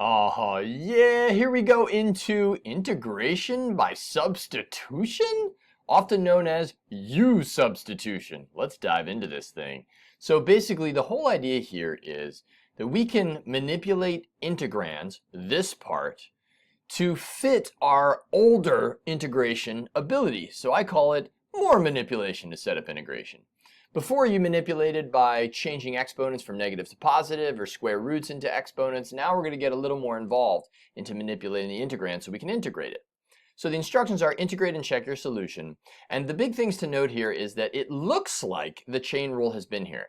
Oh, yeah, here we go into integration by substitution, often known as u-substitution. Let's dive into this thing. So basically, the whole idea here is that we can manipulate integrands, this part, to fit our older integration ability. So I call it more manipulation to set up integration. Before, you manipulated by changing exponents from negative to positive or square roots into exponents. Now we're going to get a little more involved into manipulating the integrand so we can integrate it. So the instructions are integrate and check your solution. And the big things to note here is that it looks like the chain rule has been here.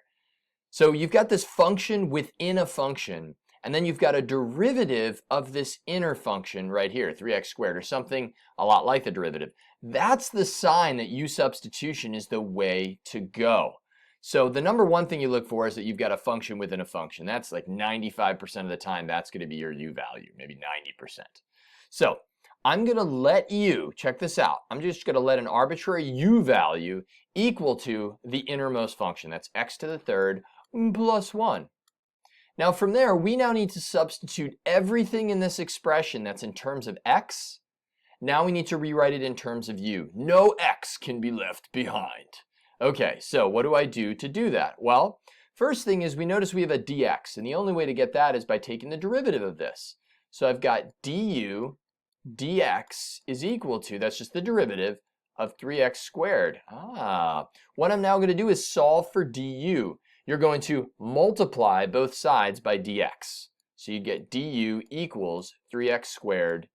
So you've got this function within a function, and then you've got a derivative of this inner function right here, 3x squared, or something a lot like the derivative. That's the sign that u-substitution is the way to go. So the number one thing you look for is that you've got a function within a function. That's like 95% of the time that's going to be your u value, maybe 90%. So I'm going to let u, check this out, I'm just going to let an arbitrary u value equal to the innermost function. That's x to the third plus 1. Now from there, we now need to substitute everything in this expression that's in terms of x. Now we need to rewrite it in terms of u. No x can be left behind. Okay, so what do I do to do that? Well, first thing is we notice we have a dx, and the only way to get that is by taking the derivative of this. So I've got du dx is equal to, that's just the derivative, of 3x squared. What I'm now going to do is solve for du. You're going to multiply both sides by dx. So you get du equals 3x squared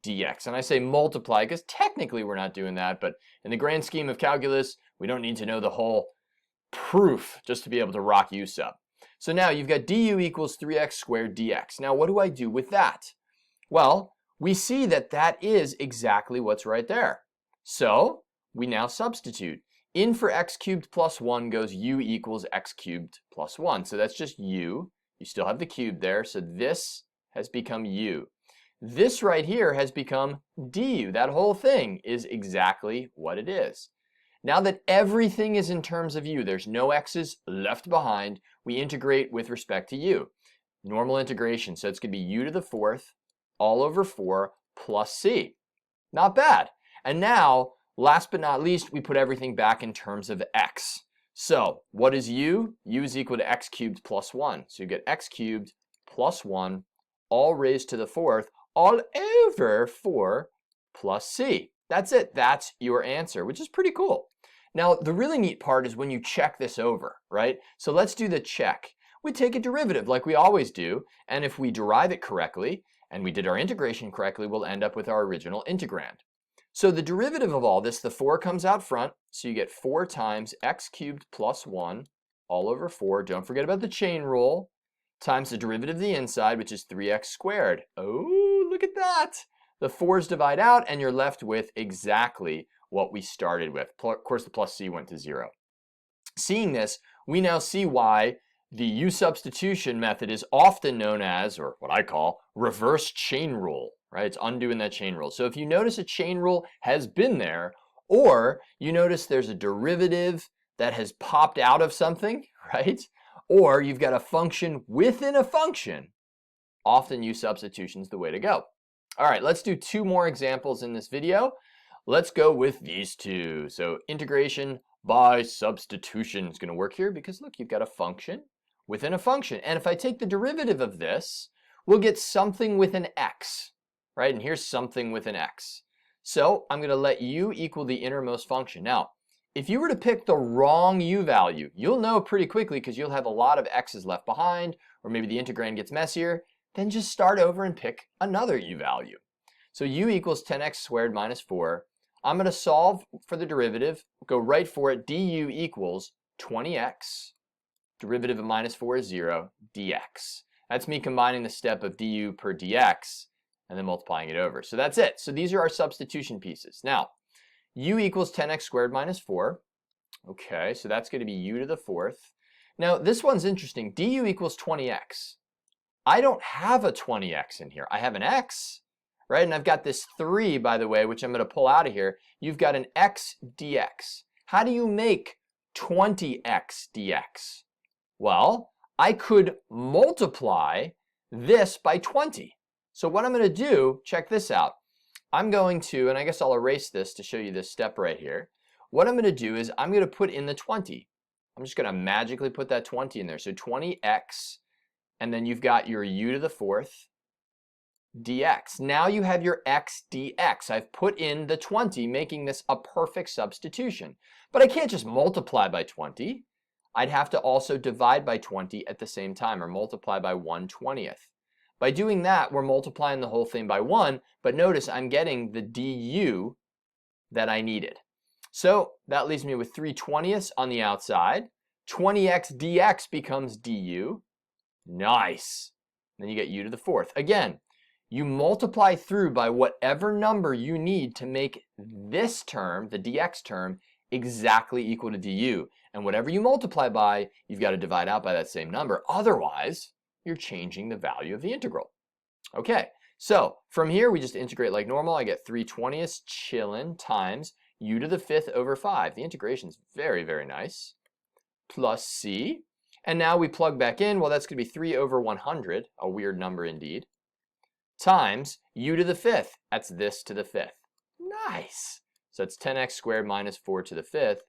dx. And I say multiply because technically we're not doing that, but in the grand scheme of calculus, we don't need to know the whole proof just to be able to rock u-sub. So now you've got du equals 3x squared dx. Now what do I do with that? Well, we see that that is exactly what's right there. So we now substitute. In for x cubed plus 1 goes u equals x cubed plus 1. So that's just u. You still have the cube there, so this has become u. This right here has become du. That whole thing is exactly what it is. Now that everything is in terms of u, there's no x's left behind, we integrate with respect to u. Normal integration, so it's going to be u to the fourth all over 4 plus c. Not bad. And now, last but not least, we put everything back in terms of x. So what is u? u is equal to x cubed plus 1. So you get x cubed plus 1 all raised to the fourth all over 4 plus c. That's it. That's your answer, which is pretty cool. Now, the really neat part is when you check this over, right? So let's do the check. We take a derivative like we always do, and if we derive it correctly, and we did our integration correctly, we'll end up with our original integrand. So the derivative of all this, the 4 comes out front, so you get 4 times x cubed plus 1 all over 4, don't forget about the chain rule, times the derivative of the inside, which is 3x squared. Oh, look at that! The 4's divide out, and you're left with exactly what we started with. Of course, the plus c went to 0. Seeing this, we now see why the u-substitution method is often known as, or what I call, reverse chain rule. Right? It's undoing that chain rule. So if you notice a chain rule has been there, or you notice there's a derivative that has popped out of something, right? Or you've got a function within a function, often u-substitution is the way to go. All right, let's do 2 more examples in this video. Let's go with these 2. So integration by substitution is going to work here because look, you've got a function within a function. And if I take the derivative of this, we'll get something with an x. Right, and here's something with an x. So I'm going to let u equal the innermost function. Now, if you were to pick the wrong u value, you'll know pretty quickly because you'll have a lot of x's left behind, or maybe the integrand gets messier, then just start over and pick another u value. So u equals 10x squared minus 4. I'm going to solve for the derivative, go right for it, du equals 20x, derivative of minus 4 is 0, dx. That's me combining the step of du per dx, and then multiplying it over. So that's it. So these are our substitution pieces. Now, u equals 10x squared minus 4. Okay, so that's going to be u to the fourth. Now, this one's interesting. du equals 20x. I don't have a 20x in here. I have an x, right? And I've got this 3, by the way, which I'm going to pull out of here. You've got an x dx. How do you make 20x dx? Well, I could multiply this by 20. So what I'm going to do, check this out. I'm going to, and I guess I'll erase this to show you this step right here. What I'm going to do is I'm going to put in the 20. I'm just going to magically put that 20 in there. So 20x, and then you've got your u to the fourth dx. Now you have your x dx. I've put in the 20, making this a perfect substitution. But I can't just multiply by 20. I'd have to also divide by 20 at the same time, or multiply by 1/20th. By doing that, we're multiplying the whole thing by 1, but notice I'm getting the du that I needed. So that leaves me with 3/20ths on the outside. 20x dx becomes du. Nice. Then you get u to the fourth. Again, you multiply through by whatever number you need to make this term, the dx term, exactly equal to du. And whatever you multiply by, you've got to divide out by that same number. Otherwise, you're changing the value of the integral. Okay, so from here, we just integrate like normal. I get 3/20ths chillin' times u to the fifth over 5. The integration's very, very nice. Plus c. And now we plug back in. Well, that's going to be 3 over 100, a weird number indeed, times u to the fifth. That's this to the fifth. Nice. So it's 10x squared minus 4 to the fifth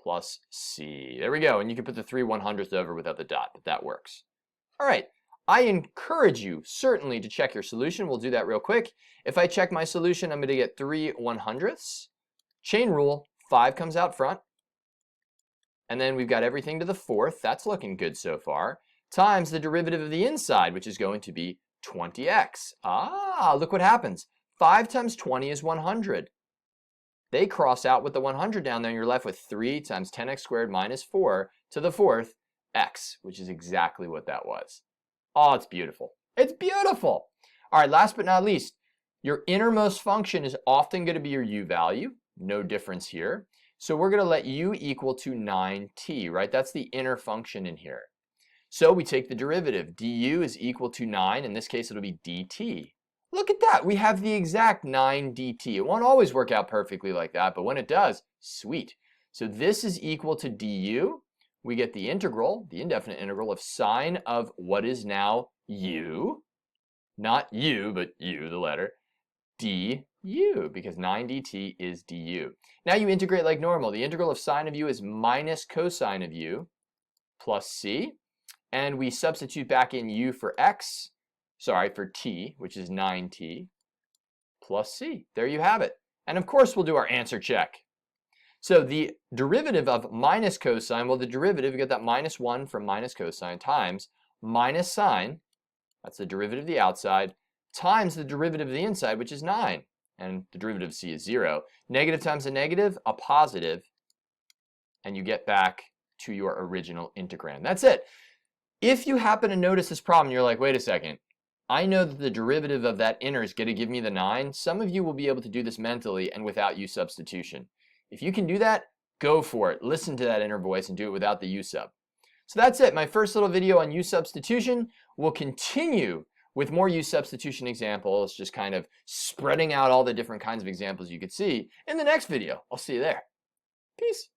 plus c. There we go. And you can put the 3/100ths over without the dot, but that works. All right. I encourage you certainly to check your solution. We'll do that real quick. If I check my solution, I'm going to get 3/100ths. Chain rule, 5 comes out front. And then we've got everything to the fourth. That's looking good so far. Times the derivative of the inside, which is going to be 20x. Ah, look what happens. 5 times 20 is 100. They cross out with the 100 down there, and you're left with 3 times 10x squared minus 4 to the fourth x, which is exactly what that was. Oh, it's beautiful. It's beautiful. All right, last but not least, your innermost function is often going to be your u value. No difference here. So we're going to let u equal to 9t, right? That's the inner function in here. So we take the derivative. Du is equal to 9. In this case, it'll be dt. Look at that. We have the exact 9 dt. It won't always work out perfectly like that, but when it does, sweet. So this is equal to du. We get the integral, the indefinite integral of sine of what is now u. Not u, but u, the letter. Du, because 9 dt is du. Now you integrate like normal. The integral of sine of u is minus cosine of u plus c. And we substitute back in u for for t, which is 9t, plus c. There you have it. And of course, we'll do our answer check. So the derivative of minus cosine, well, the derivative, we get that minus 1 from minus cosine, times minus sine, that's the derivative of the outside, times the derivative of the inside, which is 9. And the derivative of c is 0. Negative times a negative, a positive, and you get back to your original integrand. That's it. If you happen to notice this problem, you're like, wait a second, I know that the derivative of that inner is going to give me the 9. Some of you will be able to do this mentally and without u-substitution. If you can do that, go for it. Listen to that inner voice and do it without the u-sub. So that's it. My first little video on u-substitution. We'll continue with more u-substitution examples, just kind of spreading out all the different kinds of examples you could see in the next video. I'll see you there. Peace.